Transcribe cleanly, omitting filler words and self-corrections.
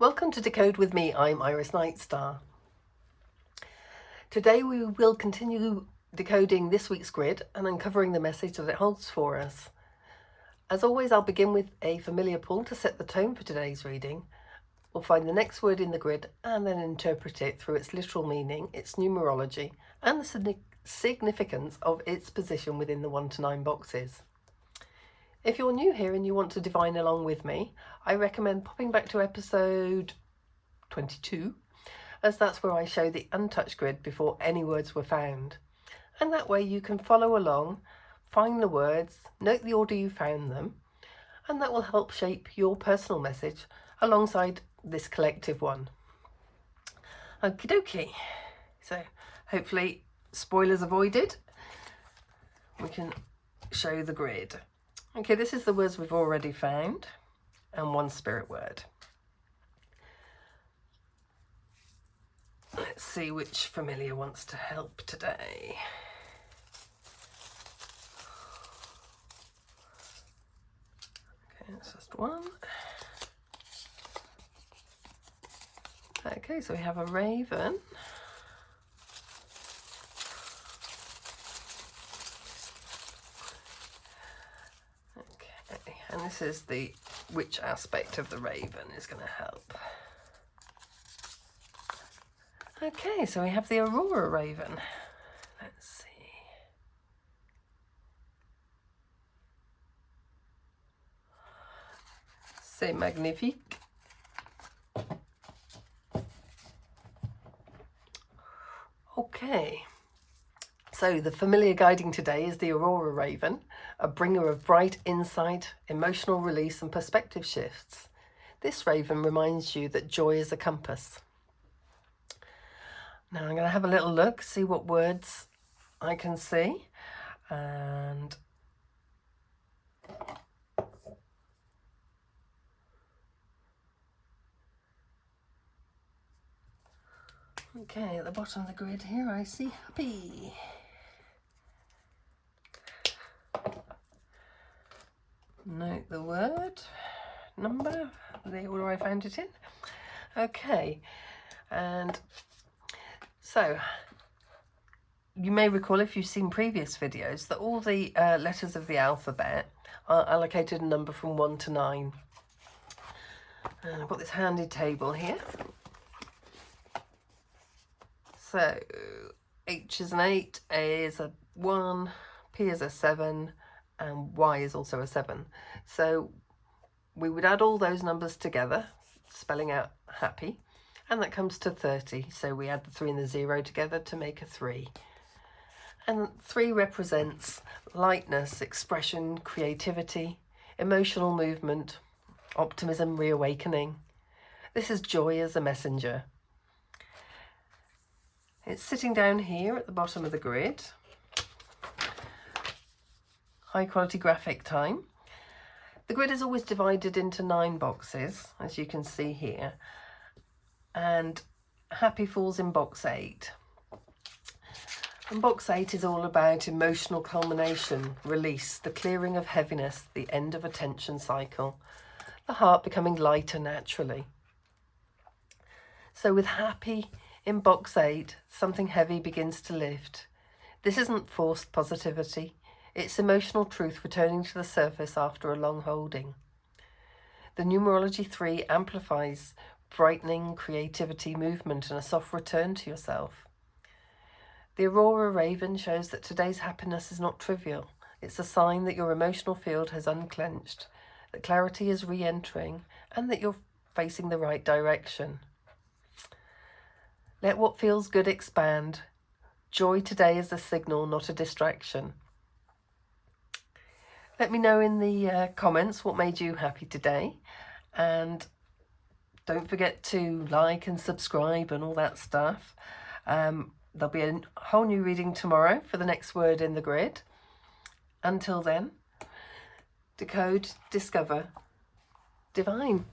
Welcome to Decode with me, I'm Iris Nightstar. Today we will continue decoding this week's grid and uncovering the message that it holds for us. As always, I'll begin with a familiar pull to set the tone for today's reading. We'll find the next word in the grid and then interpret it through its literal meaning, its numerology, and the significance of its position within the 1 to 9 boxes. If you're new here and you want to divine along with me, I recommend popping back to episode 22, as that's where I show the untouched grid before any words were found. And that way you can follow along, find the words, note the order you found them, and that will help shape your personal message alongside this collective one. Okie dokie. So hopefully spoilers avoided. We can show the grid. Okay, this is the words we've already found and one spirit word. Let's see which familiar wants to help today. Okay, it's just one. Okay, so we have a raven. Okay, and this is which aspect of the raven is going to help. Okay, so we have the Aurora Raven. Let's see. C'est magnifique. Okay, so the familiar guiding today is the Aurora Raven, a bringer of bright insight, emotional release and perspective shifts. This raven reminds you that joy is a compass. Now I'm going to have a little look, see what words I can see, and okay, at the bottom of the grid here I see happy. Note the word, number, the order I found it in. Okay, and so you may recall, if you've seen previous videos, that all the letters of the alphabet are allocated a number from 1 to 9. And I've got this handy table here. So H is an 8, A is a 1, P is a 7, and Y is also a 7. So we would add all those numbers together, spelling out happy, and that comes to 30. So we add the 3 and the 0 together to make a 3. And 3 represents lightness, expression, creativity, emotional movement, optimism, reawakening. This is joy as a messenger. It's sitting down here at the bottom of the grid. High quality graphic time. The grid is always divided into 9 boxes, as you can see here, and happy falls in box 8. And box 8 is all about emotional culmination, release, the clearing of heaviness, the end of a tension cycle, the heart becoming lighter naturally. So with happy in box 8, something heavy begins to lift. This isn't forced positivity. It's emotional truth returning to the surface after a long holding. The numerology 3 amplifies brightening, creativity, movement, and a soft return to yourself. The Aurora Raven shows that today's happiness is not trivial. It's a sign that your emotional field has unclenched, that clarity is re-entering, and that you're facing the right direction. Let what feels good expand. Joy today is a signal, not a distraction. Let me know in the comments what made you happy today, and don't forget to like and subscribe and all that stuff. There'll be a whole new reading tomorrow for the next word in the grid. Until then, decode, discover, divine.